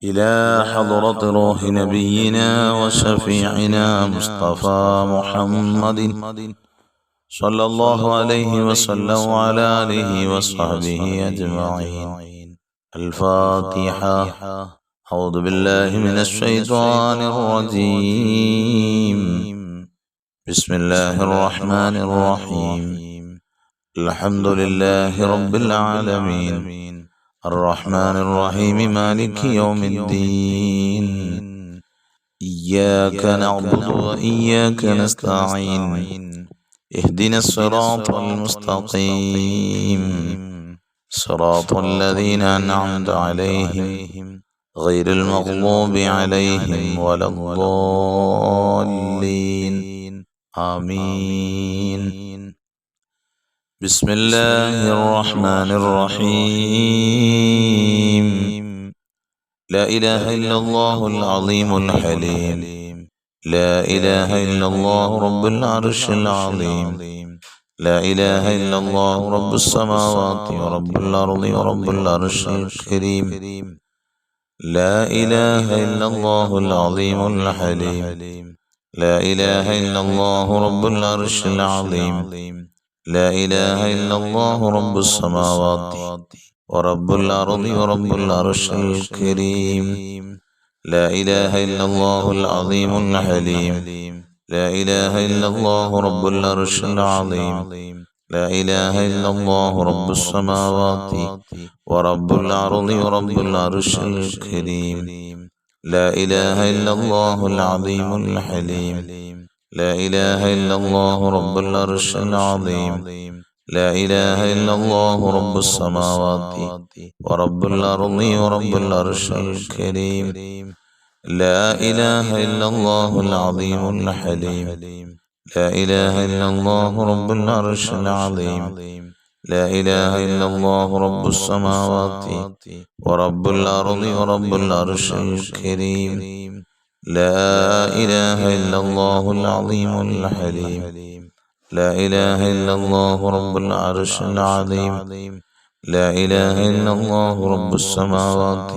إلى حضرة روح نبينا وشفيعنا مصطفى محمد صلى الله عليه وسلم وعلى آله وصحبه أجمعين. الفاتحة. أعوذ بالله من الشيطان الرجيم. بسم الله الرحمن الرحيم. الحمد لله رب العالمين الرحمن الرحيم مالك يوم الدين. إياك نعبد وإياك نستعين. اهدنا الصراط المستقيم صراط الذين أنعمت عليهم غير المغضوب عليهم ولا الضالين. آمين. بسم الله الرحمن الرحيم. لا إله إلا الله العظيم الحليم. لا إله إلا الله رب العرش العظيم. لا إله إلا الله رب السماوات ورب الأرض ورب العرش الكريم. لا إله إلا الله العظيم الحليم. لا إله إلا الله رب العرش العظيم. لا إله إلا الله رب السماوات ورب الأرض ورب العرش الكريم. لا إله إلا الله العظيم الحليم. لا إله إلا الله رب العرش العظيم. لا إله إلا الله رب السماوات ورب الأرض ورب العرش الكريم. لا إله إلا الله العظيم الحليم. لا إله إلا الله رب العرش العظيم. لا إله إلا الله رب السماوات ورب الأرض ورب العرش الكريم. لا إله إلا الله العظيم الحليم. لا إله إلا الله رب العرش العظيم. لا إله إلا الله رب السماوات ورب الأرض ورب العرش الكريم. لا إله إلا الله العظيم الحليم. لا إله إلا الله رب العرش العظيم. لا إله إلا الله رب السماوات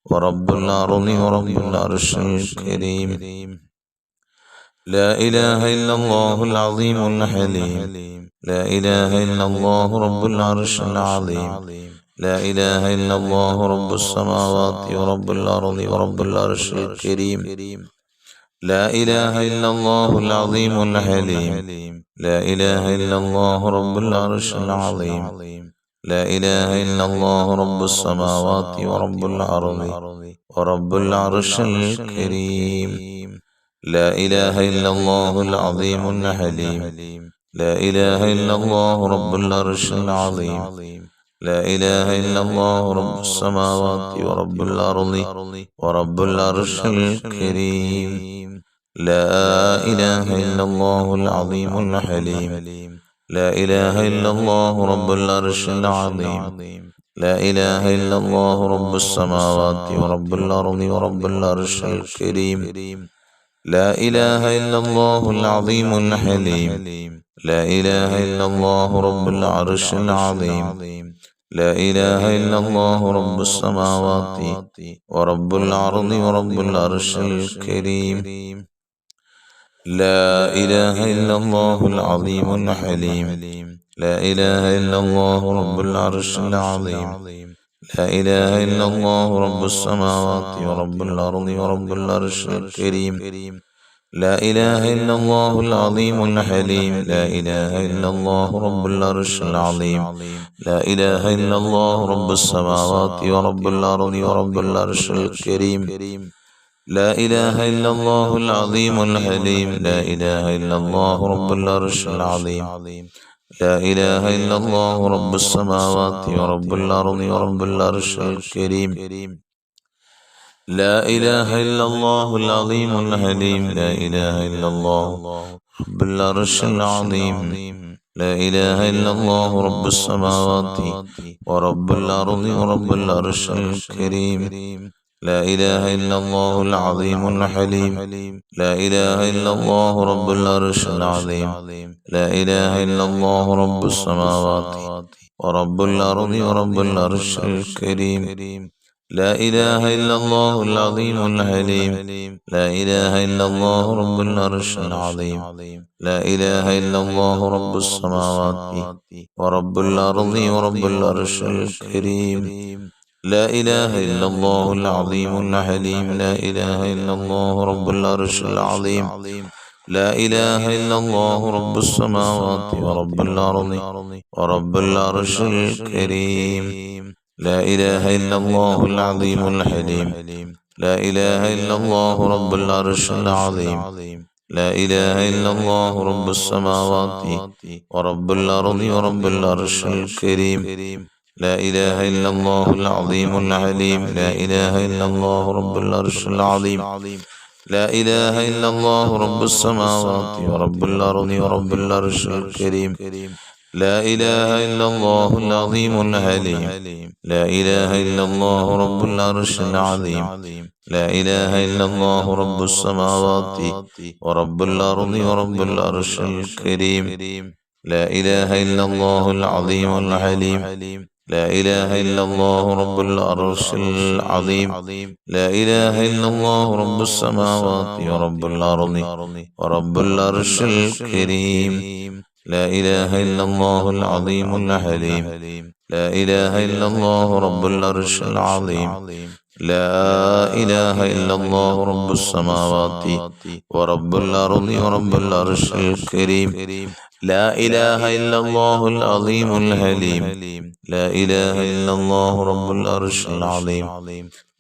ورب الأرض ورب العرش الكريم. لا إله إلا الله العظيم الحليم. لا إله إلا الله رب العرش العظيم. لا إله إلا الله رب السماوات ورب الأرض ورب العرش الكريم. لا إله إلا الله العظيم الحليم. لا إله إلا الله رب العرش العظيم. لا إله إلا الله رب السماوات ورب الأرض ورب العرش الكريم. لا إله إلا الله العظيم الحليم. لا إله إلا الله رب العرش العظيم. لا إله إلا الله رب السماوات ورب الأرض ورب العرش الكريم. لا إله إلا الله العظيم الحليم. لا إله إلا الله رب العرش العظيم. لا إله إلا الله رب السماوات ورب الأرض ورب العرش الكريم. لا إله إلا الله العظيم الحليم. لا إله إلا الله رب العرش العظيم. لا إله إلا الله رب السماوات ورب الأرض ورب العرش الكريم. لا إله إلا الله العظيم الحليم. لا إله إلا الله رب العرش العظيم. لا إله إلا الله رب السماوات ورب الأرض ورب العرش الكريم. لا إله إلا الله العظيم الحليم. لا إله إلا الله رب العرش العظيم. لا إله إلا الله رب السماوات ورب الأرض ورب العرش الكريم. لا إله إلا الله العظيم الحليم. لا إله إلا الله رب العرش العظيم. لا إله إلا الله رب السماوات ورب الأرض ورب العرش الكريم. لا إله إلا الله العظيم الحليم. لا إله إلا الله رب العرش العظيم. لا إله إلا الله رب السماوات ورب الأرض ورب العرش الكريم. لا إله إلا الله العظيم الحليم. لا إله إلا الله رب العرش العظيم. لا إله إلا الله رب السماوات ورب الأرض ورب العرش الكريم. لا إله إلا الله العظيم الحليم لا إله إلا الله رب العرش العظيم لا إله إلا الله رب السماوات ورب الأرض ورب العرش الكريم لا إله إلا الله العظيم الحليم لا إله إلا الله رب العرش العظيم لا إله إلا الله رب السماوات ورب الأرض ورب العرش الكريم لا إله إلا الله العظيم الحليم لا إله إلا الله رب العرش العظيم لا إله إلا الله رب السماوات ورب الأرض ورب العرش الكريم لا إله إلا الله العظيم الحليم لا إله إلا الله رب العرش العظيم لا إله إلا الله رب السماوات ورب الأرض ورب العرش الكريم لا إله إلا الله العظيم الحليم لا إله إلا الله رب العرش العظيم لا إله إلا الله رب السماوات ورب الأرض ورب العرش الكريم لا إله إلا الله العظيم الحليم لا إله إلا الله رب العرش العظيم لا إله إلا الله رب السماوات ورب الأرض ورب العرش الكريم لا إله إلا الله العظيم الحليم لا إله إلا الله رب العرش العظيم لا إله إلا الله رب السماوات ورب الأرض ورب العرش الكريم لا إله إلا الله العظيم الحليم لا إله إلا الله رب العرش العظيم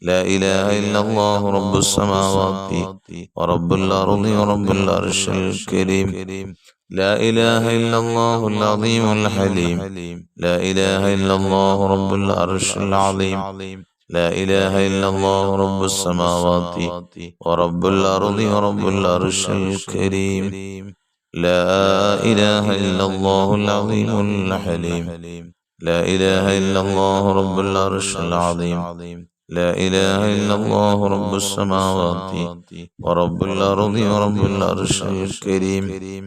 لا إله إلا الله رب السماوات ورب الأرض ورب العرش الكريم لا إله إلا الله العظيم الحليم لا إله إلا الله رب العرش العظيم لا إله إلا الله رب السماوات ورب الأرض ورب العرش الكريم لا إله إلا الله العظيم الحليم لا إله إلا الله رب العرش العظيم لا إله إلا الله رب السماوات ورب الأرض ورب العرش الكريم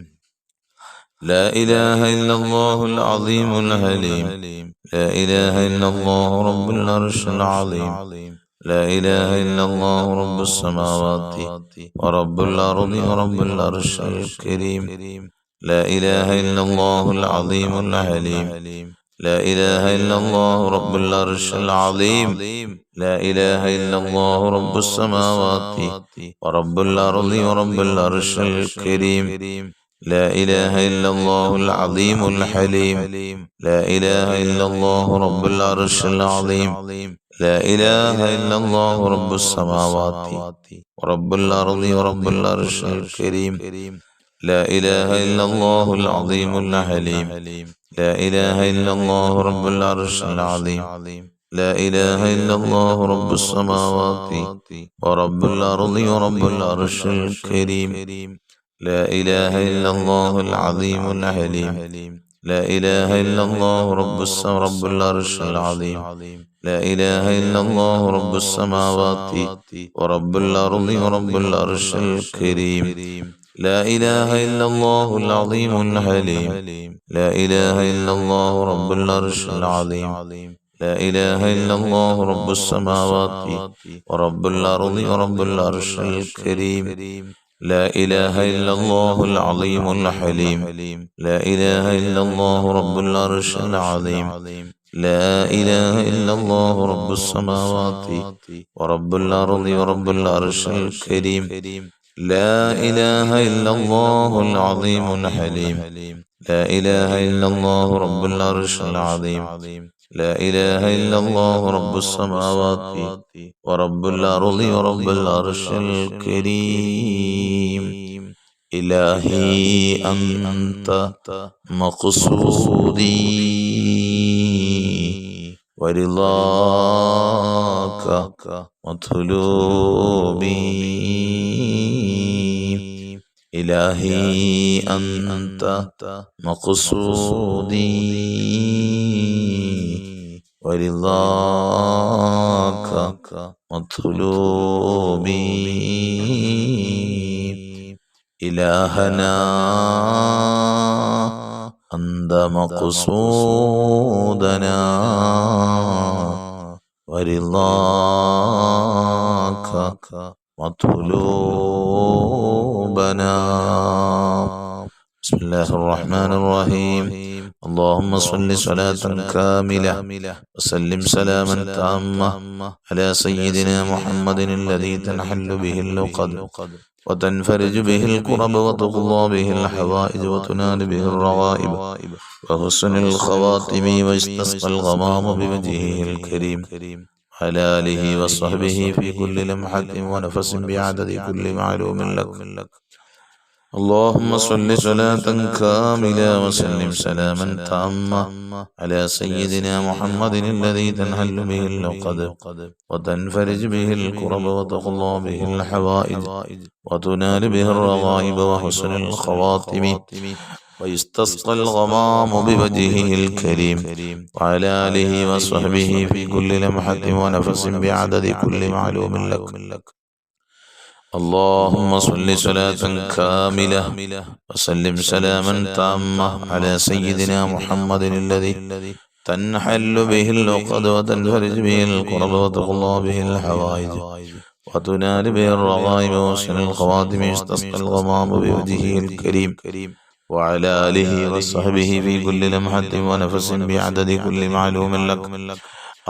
لا إله إلا الله العظيم الحليم لا إله إلا الله رب العرش العظيم لا إله إلا الله رب السماوات ورب الأرض ورب العرش الكريم لا إله إلا الله العظيم الحليم لا إله إلا الله رب العرش العظيم لا إله إلا الله رب السماوات ورب الأرض ورب العرش الكريم لا إله إلا الله العظيم الحليم لا إله إلا الله رب العرش العظيم لا إله إلا الله رب السماوات ورب الأرض ورب العرش الكريم لا إله إلا الله العظيم الحليم لا إله إلا الله رب العرش العظيم لا إله إلا الله رب السماوات ورب الأرض ورب العرش الكريم لا إله إلا الله العظيم الحليم لا إله إلا الله رب العرش العظيم لا إله إلا الله رب السماوات ورب الأرض ورب العرش الكريم لا إله إلا الله العظيم الحليم لا إله إلا الله رب العرش العظيم لا إله إلا الله رب السماوات ورب الأرض ورب العرش الكريم لا إله إلا الله العظيم الحليم لا إله إلا الله رب العرش العظيم لا إله إلا الله رب السماوات ورب الأرض ورب العرش الكريم لا إله إلا الله العظيم الحليم لا إله إلا الله رب العرش العظيم لا إله إلا الله رب السماوات ورب الأرض ورب العرش الكريم إلهي أنت مقصودي ورضاك مطلوبي إلهي أنت مقصودي ورضاك مطلوبي إلهنا أنت مقصودنا ورضاك مطلوبنا. بسم الله الرحمن الرحيم. اللهم صل صلاة كاملة وسلم سلاما تاما على سيدنا محمد الذي تنحل به اللقد وتنفرج به الكرب وتقضى به الحوائج وتنال به الرغائب وحسن الخواتم ويستسقى الغمام بوجهه الكريم على آله وصحبه في كل لمحة ونفس بعدد كل معلوم لك. اللهم صل صلاة كاملة وسلم سلاما تاما على سيدنا محمد الذي تنحل به اللقد وتنفرج به الكرب وتقضى به الحوائج وتنال به الرغائب وحسن الخواتم ويستسقى الغمام بوجهه الكريم وعلى آله وصحبه في كل لمحة ونفس بعدد كل معلوم لك. اللهم صل صلاة كاملة وسلم سلاما تاما على سيدنا محمد الذي تنحل به اللقد وتنفرج به الكرب وتقضى به الحوائج وتنال به الرغائب وحسن الخواتم يستسقى الغمام بوجهه الكريم وعلى آله وصحبه في كل لمحة ونفس بعدد كل معلوم لك.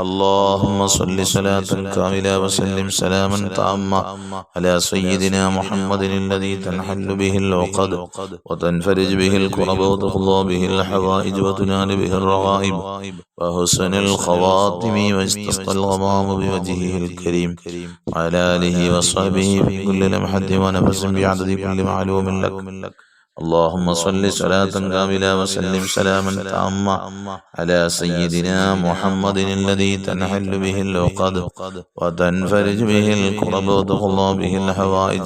اللهم صل صلاة كاملة وسلم سلاما تاما على سيدنا محمد الذي تنحل به العقد وتنفرج به الكرب وتقضى به الحوائج وتنال به الرغائب وحسن الخواتم ويستسقى الغمام بوجهه الكريم وعلى آله وصحبه في كل لمحة ونفس بعدد كل معلوم لك. اللهم صل صلاة كاملة وسلم سلاما تاما على سيدنا محمد الذي تنحل به العقد وتنفرج به الكرب وتقضى به الحوائج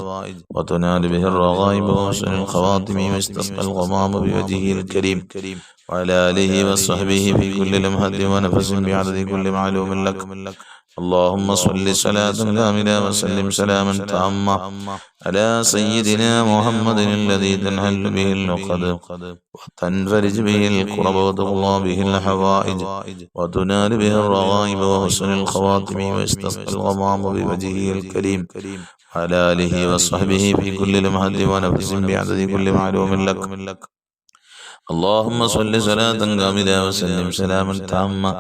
وتنال به الرغائب وحسن الخواتم ويستسقى الغمام بوجهه الكريم وعلى آله وصحبه في كل لمحة ونفس بعدد كل معلوم لك. اللهم صل صلاة كاملة وسلم سلاما تاما على سيدنا محمد الذي تنحل به العقد وتنفرج به الكرب وتقضى به الحوائج وتنال به الرغائب وحسن الخواتم ويستسقى الغمام بوجهه الكريم وعلى آله وصحبه في كل لمحة ونفس بعدد كل معلوم لك. اللهم صل صلاة كاملة وسلم سلاما تاما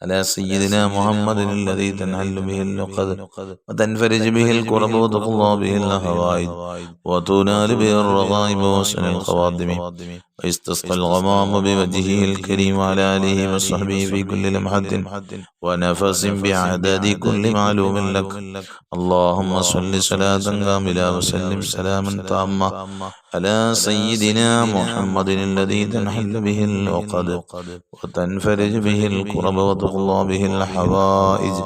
على سيدنا محمد الذي تنحل به اللقد وتنفرج به الكرب وتقضى به الحوائج وتنال به الرغائب وحسن الخواتم ويستسقى الغمام بوجهه الكريم وعلى آله وصحبه في كل لمحة ونفس بعدد كل معلوم لك. اللهم صل صلاة كاملة وسلم سلاما تاما على سيدنا محمد الذي تنحل به العقد وتنفرج به الكرب وتقضى به الحوائج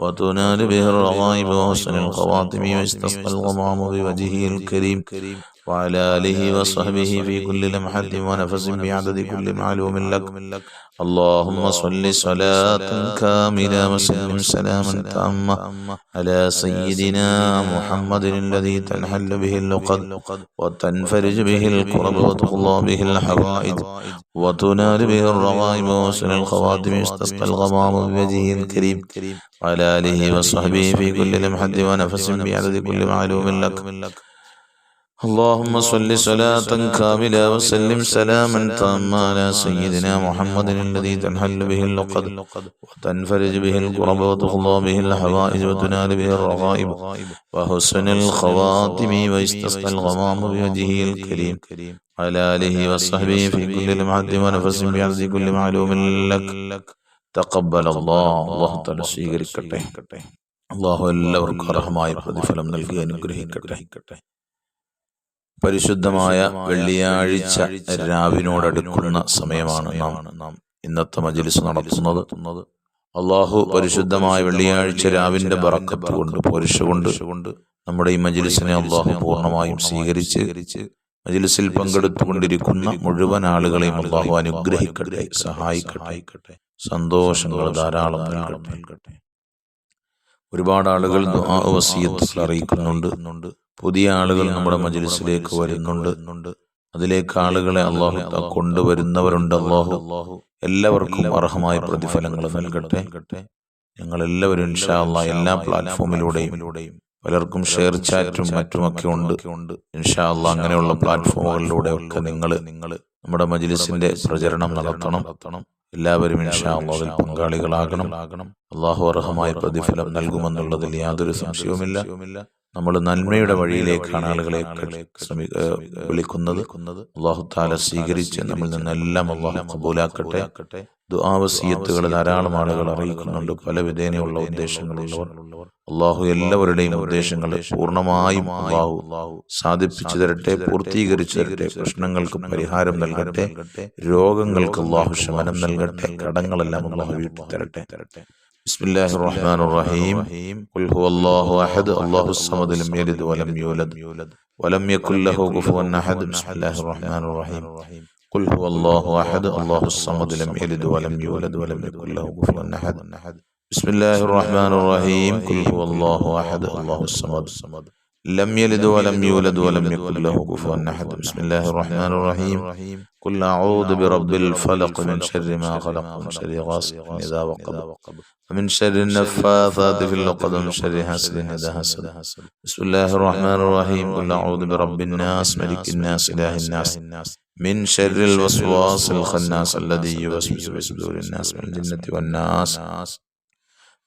وتنال به الرغائب وحسن الخواتم ويستسقى الغمام بوجهه الكريم وعلى آله وصحبه في كل لمحة ونفس بعدد كل معلوم لك. اللهم صل صلاة كاملة وسلم سلاما تاما على سيدنا محمد الذي تنحل به اللقد وتنفرج به الكرب وتقضى به الحوائج وتنال به الرغائب وحسن الخواتم يستسقى الغمام بوجهه الكريم وعلى آله وصحبه في كل لمحة ونفس بعدد كل معلوم لك. اللهم صل صلاة كاملة وسلم سلاما تاما على سيدنا محمد الذي تنحل به اللقد وتنفرج به الكرب وتقضى به الحوائج وتنال به الرغائب وحسن الخواتم ويستسقى الغمام بوجهه الكريم على آله وصحبه في كل لمحة ونفس بعدد كل معلوم لك. تقبل الله. الله تعالى സ്വീകരിക്കട്ടെ. അല്ലാഹു എല്ലാവർക്കും അർഹമായ പ്രതിഫലം നൽകി അനുഗ്രഹിക്കട്ടെ. പരിശുദ്ധമായ വെള്ളിയാഴ്ച രാവിനോടടുക്കുന്ന സമയമാണ് നാം ഇന്നത്തെ മജ്‌ലിസ് നടത്തുന്നത്. അല്ലാഹു പരിശുദ്ധമായ വെള്ളിയാഴ്ച രാവിന്റെ ബറക്കത്ത് കൊണ്ട് പോരിശ കൊണ്ട് നമ്മുടെ ഈ മജ്‌ലിസിനെ അല്ലാഹു പൂർണ്ണമായും സ്വീകരിച്ച് മജ്‌ലിസിൽ പങ്കെടുത്തുകൊണ്ടിരിക്കുന്ന മുഴുവൻ ആളുകളെയും അല്ലാഹു അനുഗ്രഹിക്കട്ടെ, സഹായിക്കട്ടെ, സന്തോഷങ്ങൾ ധാരാളം നൽകട്ടെ. ഒരുപാട് ആളുകൾ ദുആ വസിയത്തുകൾ അറിയിക്കുന്നുണ്ട്. പുതിയ ആളുകൾ നമ്മുടെ മജ്‌ലിസിലേക്ക് വരുന്നുണ്ട്. അതിലേക്ക് ആളുകളെ അല്ലാഹു കൊണ്ടുവരുന്നവരുണ്ട്. അല്ലാഹു എല്ലാവർക്കും അർഹമായ പ്രതിഫലങ്ങൾ നൽകട്ടെ. ഞങ്ങളെല്ലാവരും ഇൻഷാ അല്ലാഹ് എല്ലാ പ്ലാറ്റ്ഫോമിലൂടെയും പലർക്കും ഷെയർ ചാറ്റും മറ്റുമൊക്കെ ഉണ്ട്. ഇൻഷാ അല്ലാഹ് അങ്ങനെയുള്ള പ്ലാറ്റ്ഫോമുകളിലൂടെ ഒക്കെ നിങ്ങൾ നമ്മുടെ മജ്ലിസിന്റെ പ്രചരണം നടത്തണം. എല്ലാവരും ഇൻഷാ അല്ലാഹ് അതിൽ പങ്കാളികളാകണം. അല്ലാഹു അർഹമായ പ്രതിഫലം നൽകുമെന്നുള്ളതിൽ യാതൊരു സംശയവുമില്ല. നമ്മൾ നന്മയുടെ വഴിയിലേക്കാണ് ആളുകളെ വിളിക്കുന്നത്. അല്ലാഹു തആല സ്വീകരിച്ച് നമ്മിൽ നിന്നെല്ലാം അല്ലാഹു ഖബൂലാക്കട്ടെ. ദുആ വസിയത്തുകൾ ധാരാളം ആളുകൾ അറിയിക്കുന്നുണ്ട്, പല വിധേനയുള്ള ഉദ്ദേശങ്ങളുള്ളവർ. അല്ലാഹു എല്ലാവരുടെയും ഉദ്ദേശങ്ങൾ പൂർണ്ണമായും അല്ലാഹു സാധിപ്പിച്ചു തരട്ടെ, പൂർത്തീകരിച്ചു തരട്ടെ. പ്രശ്നങ്ങൾക്ക് പരിഹാരം നൽകട്ടെ, രോഗങ്ങൾക്ക് അല്ലാഹു ശമനം നൽകട്ടെ, കടങ്ങളെല്ലാം അല്ലാഹു വീട്ടി തരട്ടെ. ബിസ്മില്ലാഹിർ റഹ്മാനിർ റഹീം. ഖുൽ ഹുവല്ലാഹു അഹദ് അല്ലാഹുസ് സമദ് ലം യലിദ് വലം യൂലദ് വലം യകുൽ ലഹു കുഫുവൻ അഹദ്. ബിസ്മില്ലാഹിർ റഹ്മാനിർ റഹീം. ഖുൽ ഹുവല്ലാഹു അഹദ് അല്ലാഹുസ് സമദ് ലം യലിദ് വലം യൂലദ് വലം യകുൽ ലഹു കുഫുവൻ അഹദ്. ബിസ്മില്ലാഹിർ റഹ്മാനിർ റഹീം. ഖുൽ ഹുവല്ലാഹു അഹദ് അല്ലാഹുസ് സമദ് ലം യലിദ് വലം യൂലദ് വലം യകുൽ ലഹു കുഫുവൻ അഹദ്. ബിസ്മില്ലാഹിർ റഹ്മാനിർ റഹീം. ഖുൽ അഊദു ബിറബ്ബിൽ ഫലഖ് മിൻ ശർരി മാ ഖലഖ് മിൻ ശർരി ഗാസിഖിൻ ഇദാ വഖബ ومن شر النفاثات في العقد ومن شر حاسد إذا حسد. بسم الله الرحمن الرحيم. قل أعوذ برب الناس ملك الناس إله الناس من شر الوسواس الخناس الذي يوسوس في صدور الناس من الجنة والناس.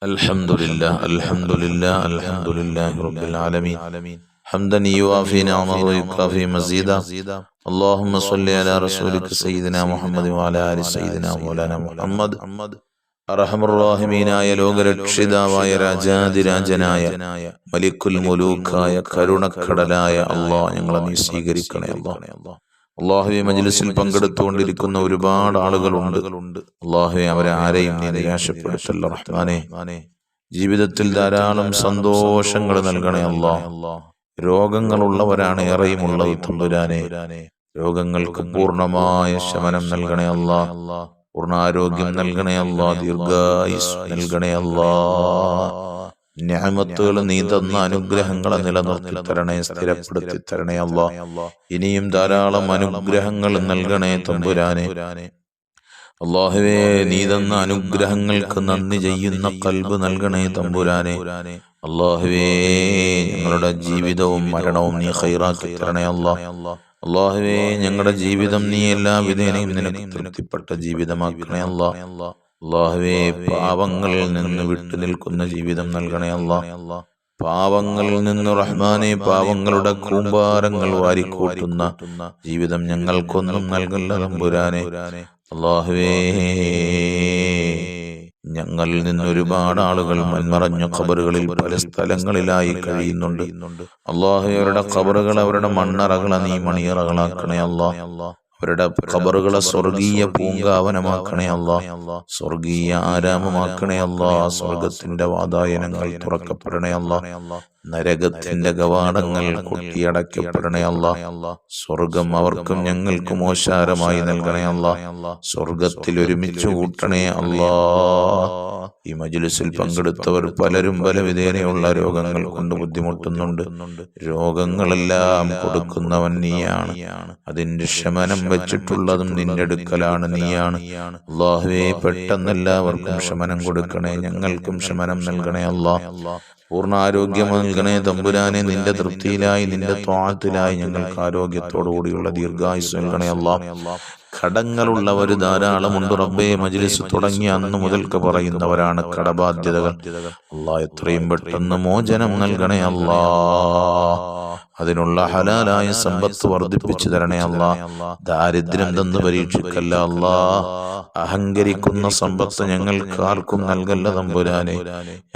الحمد لله الحمد لله الحمد لله رب العالمين حمدا يوافي نعمه ويكافي مزيدا. اللهم صل على رسولك سيدنا محمد وعلى آل سيدنا مولانا محمد. അർഹമർറാഹിമീനായ ലോകരക്ഷിതാവായ രാജാതിരാജനായ മലിക്കുൽ മുലൂക്കായ കരുണക്കടലായ അല്ലാഹ്, ഞങ്ങളെ നീ സ്വീകരിക്കണേ അല്ലാഹ്. അല്ലാഹുവേ, മജ്ലിസിൽ പങ്കെടുത്തുകൊണ്ടിരിക്കുന്ന ഒരുപാട് ആളുകളുണ്ട്. അല്ലാഹുവേ, അവരെ ആരെയും നീ നിരാശപ്പെടുത്തല്ല റഹ്മാനേ. ജീവിതത്തിൽ ധാരാളം സന്തോഷങ്ങൾ നൽകണേ അല്ലാഹ്. രോഗങ്ങളുള്ളവരാണ് ഏറെയുമുള്ളത് തമ്പുരാനെ. രോഗങ്ങൾക്ക് പൂർണ്ണമായ ശമനം നൽകണേ അല്ലാഹ്. പൂർണ്ണാരോഗ്യം നൽകണേ അല്ലാഹ്. ദീർഘായുസ് നൽകണേ അല്ലാഹ്. നിഅമത്തുകൾ നീ തന്ന അനുഗ്രഹങ്ങളെ നിലനിർത്തി തരണേ, സ്ഥിരപ്പെടുത്തി തരണേ അല്ലാഹ്. ഇനിയും ധാരാളം അനുഗ്രഹങ്ങൾ നൽകണേ തമ്പുരാനെ. അല്ലാഹുവേ, നീ തന്ന അനുഗ്രഹങ്ങൾക്ക് നന്ദി ചെയ്യുന്ന ഖൽബ് നൽകണേ തമ്പുരാനെ. അല്ലാഹുവേ, ഞങ്ങളുടെ ജീവിതവും മരണവും നീ ഖൈറാക്കി തരണേ അല്ലാഹ്. അല്ലാഹുവേ, ഞങ്ങളുടെ ജീവിതം നീ എല്ലാ വിധേനയും നിനക്ക് തൃപ്തിപ്പെട്ട ജീവിതമാക്കണേ അല്ലാഹ്. അല്ലാഹുവേ, പാവങ്ങളിൽ നിന്ന് വിട്ടു നിൽക്കുന്ന ജീവിതം നൽകണേ അല്ലാഹ്. പാവങ്ങളിൽ നിന്ന് റഹ്മാനെ, പാവങ്ങളുടെ കൂമ്പാരങ്ങൾ വാരിക്കൂട്ടുന്ന ജീവിതം ഞങ്ങൾക്കൊന്നും നൽകല്ല തമ്പുരാനെ. അല്ലാഹുവേ, ഞങ്ങളിൽ നിന്ന് ഒരുപാട് ആളുകൾ മൺമറഞ്ഞ ഖബറുകളിൽ പല സ്ഥലങ്ങളിലായി കഴിയുന്നുണ്ട്. അല്ലാഹുവേ, അവരുടെ ഖബറുകൾ, അവരുടെ മണ്ണറകളെ നീ മണിയറകളാക്കണേ അല്ലാഹ്. അവരുടെ ഖബറുകളെ സ്വർഗീയ പൂങ്കാവനമാക്കണേ അല്ലാഹ്. സ്വർഗീയ ആരാമമാക്കണേ അല്ലാഹ്. സ്വർഗത്തിന്റെ വാതായനങ്ങൾ തുറക്കപ്പെടണേ അല്ലാഹ്. നരകത്തിന്റെ കവാടങ്ങൾ കൊട്ടിയടക്കപ്പെടണേ അല്ലാഹ്. സ്വർഗം അവർക്കും ഞങ്ങൾക്കും ഓശാരമായി നൽകണേ അല്ലാഹ്. സ്വർഗത്തിൽ ഒരുമിച്ച് കൂട്ടണേ അല്ലാഹ്. ഈ മജ്ലിസിൽ പങ്കെടുത്തവർ പലരും പല വിധേനയുള്ള രോഗങ്ങൾ കൊണ്ട് ബുദ്ധിമുട്ടുന്നുണ്ട്. രോഗങ്ങളെല്ലാം കൊടുക്കുന്നവൻ നീയാണ്. അതിന്റെ ശമനം വെച്ചിട്ടുള്ളതും നിന്റെ അടുക്കലാണ്, നീയാണ്. അല്ലാഹുവേ, പെട്ടെന്ന് എല്ലാവർക്കും ശമനം കൊടുക്കണേ, ഞങ്ങൾക്കും ശമനം നൽകണേ അല്ലാഹ്. പൂർണ്ണ ആരോഗ്യം നൽകണേ തമ്പുരാനെ. നിന്റെ തൃപ്തിയിലായി നിന്റെ ത്വാഅത്തിലായി ഞങ്ങൾക്ക് ആരോഗ്യത്തോടുകൂടിയുള്ള ദീർഘായുസ് നൽകണേ അല്ലാഹ്. കടങ്ങളുള്ളവർ ധാരാളമുണ്ട് റബ്ബേ. മജ്ലിസ് തുടങ്ങിയ അന്ന് മുതൽക്ക് പറയുന്നവരാണ് കടബാധ്യതകൾ. അല്ലാഹ്, എത്രയും പെട്ടെന്ന് മോചനം നൽകണേ അല്ലാഹ്. അതിനുള്ള ഹലാലായ സമ്പത്ത് വർദ്ധിപ്പിച്ചു തരണേ അല്ലാഹ്. ദാരിദ്ര്യം തന്ന് പരീക്ഷിക്കല്ല അല്ലാഹ്. അഹങ്കരിക്കുന്ന സമ്പത്ത് ഞങ്ങൾക്ക് ആർക്കും നൽകല്ല തമ്പുരാനെ.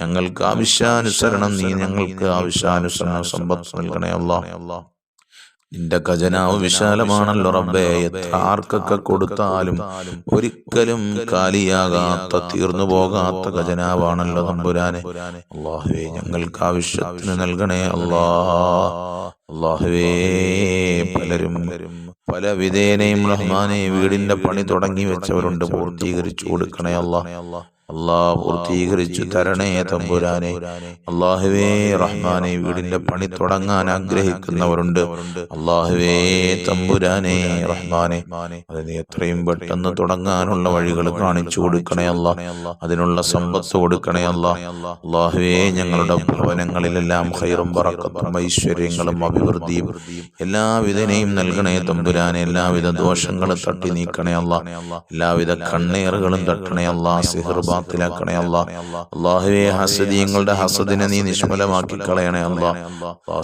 ഞങ്ങൾക്ക് ആവശ്യാനുസരണം നീ ഞങ്ങൾക്ക് ആവശ്യാനുസരണം സമ്പത്ത് നൽകണേ അല്ലാഹ്. നിന്റെ ഖജനാവ് വിശാലമാണല്ലോ റബ്ബേ. ആർക്കൊക്കെ കൊടുത്താലും ഒരിക്കലും കാലിയാകാത്ത, തീർന്നു പോകാത്ത ഖജനാവാണല്ലോ തമ്പുരാനെ. അല്ലാഹുവേ, ഞങ്ങൾക്ക് ആവശ്യത്തിന് നൽകണേ അല്ലാഹ്. അല്ലാഹുവേ, പലരും പല വിധേനയും റഹ്മാനെ വീടിന്റെ പണി തുടങ്ങി വെച്ചവരുണ്ട്, പൂർത്തീകരിച്ചു കൊടുക്കണേ അല്ലാഹ് പൂർത്തീകരിച്ചു തരണേ തമ്പുരാനെ. അല്ലാഹുവേ റഹ്മാനെ വീടിന്റെ പണി തുടങ്ങാൻ ആഗ്രഹിക്കുന്നവരുണ്ട്, അല്ലാഹുവേ തമ്പുരാനെ റഹ്മാനെ അതിന് എത്രയും പെട്ടെന്ന് തുടങ്ങാനുള്ള വഴികൾ കാണിച്ചു കൊടുക്കണേ അതിനുള്ള സമ്പത്ത് കൊടുക്കണേ അല്ലാഹുവേ ഞങ്ങളുടെ ഭവനങ്ങളിലെല്ലാം ഖൈറും ബറക്കത്തും ഐശ്വര്യങ്ങളും അഭിവൃദ്ധിയും എല്ലാവിധനെയും നൽകണേ തമ്പുരാനെ. എല്ലാവിധ ദോഷങ്ങളും തട്ടി നീക്കണേ എല്ലാവിധ കണ്ണേറുകളും തട്ടണേ സിഹർ ബാത്തിലാക്കണേ അല്ലാഹുവേ ഹസദീങ്ങളുടെ ഹസദിനെ നീ നിഷ്ഫലമാക്കി കളയണേ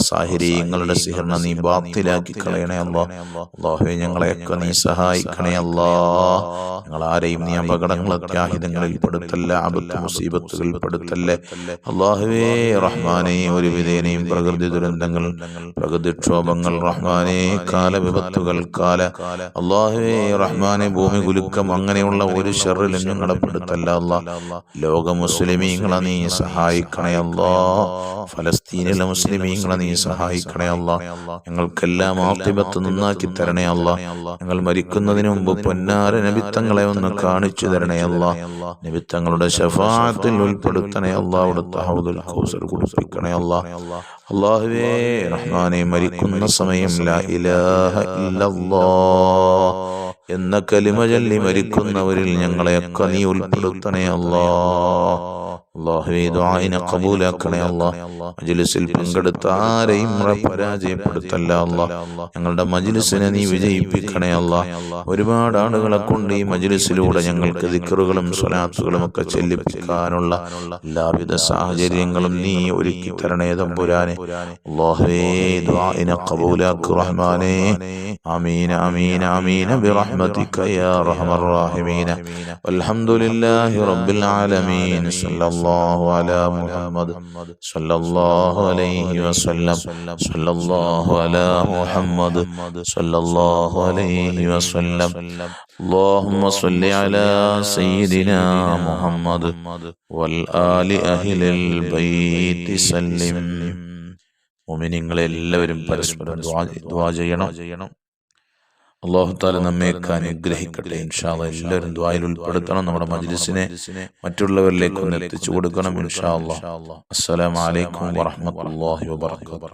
സാഹിരീങ്ങളുടെ സിഹറിനെ നീ ബാത്തിലാക്കി കളയണേ അല്ലാഹുവേ ഞങ്ങളെയൊക്കെ നീ സഹായിക്കണേ ഞങ്ങൾ ആരെയും നീ അപകടങ്ങൾ അത്യാഹിതങ്ങളിൽ പെടുത്തല്ല, ആപത്ത് മുസീബത്തുകൾ പെടുത്തല്ലേ അല്ലാഹുവേ റഹ്മാനെ. ഒരു വിധേനയും പ്രകൃതി ദുരന്തങ്ങൾ, പ്രകൃതിക്ഷോഭങ്ങൾ റഹ്മാനെ, കാലവിപത്തുകൾ, അല്ലാഹുവേ റഹ്മാനെ ഭൂമി കുലുക്കം, അങ്ങനെയുള്ള ഒരു ശർറിലും ഞങ്ങളെ പെടുത്തല്ല ലോക മുസ്ലിമീങ്ങളെ നീ സഹായിക്കണേ ഫലസ്തീനിലെ മുസ്ലിമീങ്ങളെ നീ സഹായിക്കണേ ഞങ്ങൾക്കെല്ലാം ആഖിബത്ത് നന്നാക്കി തരണേ ഞങ്ങൾ മരിക്കുന്നതിന് മുമ്പ് പൊന്നാര നബിത്തങ്ങളെ ഒന്ന് കാണിച്ചു തരണേ നബിത്തങ്ങളുടെ ശഫാഅത്തിൽ ഉൾപ്പെടുത്തണേ അവിടുത്തെ ഹൗദുൽ കൗസർ കുടിപ്പിക്കണേ അല്ലാഹുവേ റഹ്മാനെ മരിക്കുന്ന സമയം ലാ ഇലാഹ ഇല്ലല്ലാഹ് എന്ന കലിമ ചൊല്ലി മരിക്കുന്നവരിൽ ഞങ്ങളെയൊക്കെ നീ ഉൾപ്പെടുത്തണേ അല്ലാഹുവേ ദുആഇനെ ഖബൂലാക്കണേ മജ്ലിസിൽ പങ്കെടുത്ത ആരെയും പരാജയപ്പെടുത്തല്ല ഞങ്ങളുടെ മജ്ലിസിനെ നീ വിജയിപ്പിക്കണേ ഒരുപാട് ആളുകളെ കൊണ്ട് ഈ മജ്ലിസിലൂടെ ഞങ്ങൾക്ക് ദിക്റുകളും സ്വലാത്തുകളും ഒക്കെ ചെല്ലിപ്പിക്കാനുള്ള എല്ലാവിധ സാഹചര്യങ്ങളും നീ ഒരുക്കി തരണേ തമ്പുരാനെ. അല്ലാഹുവേ ദുആഇനെ ഖബൂലാക്ക് റഹ്മാനേ. ആമീൻ ആമീൻ ആമീൻ ബിറഹ്മതിക യാ അർഹമർ റഹീമീൻ. വൽഹംദുലില്ലാഹി റബ്ബിൽ ആലമീൻ. സല്ലല്ലാഹു അലാ മുഹമ്മദ് സല്ലല്ലാഹു അലൈഹി വസല്ലം. സല്ലല്ലാഹു അലാ മുഹമ്മദ് സല്ലല്ലാഹു അലൈഹി വസല്ലം. اللهم صل على سيدنا محمد والآل أهل البيت سلم. മുഅ്മിനീങ്ങളെ എല്ലാവരും പരസ്പരം ദുആ ചെയ്യണം. അല്ലാഹു തആല നമ്മെയൊക്കെ അനുഗ്രഹിക്കട്ടെ. ഇൻഷാ അല്ലാഹ് എല്ലാവരും ദുആയിൽ ഉൾപ്പെടുത്തണം. നമ്മുടെ മജ്ലിസിനെ മറ്റുള്ളവരിലേക്ക് ഒന്ന് എത്തിച്ചു കൊടുക്കണം ഇൻഷാ അല്ലാഹ്. അസ്സലാമു അലൈക്കും വറഹ്മത്തുള്ളാഹി വബറകാതുഹു.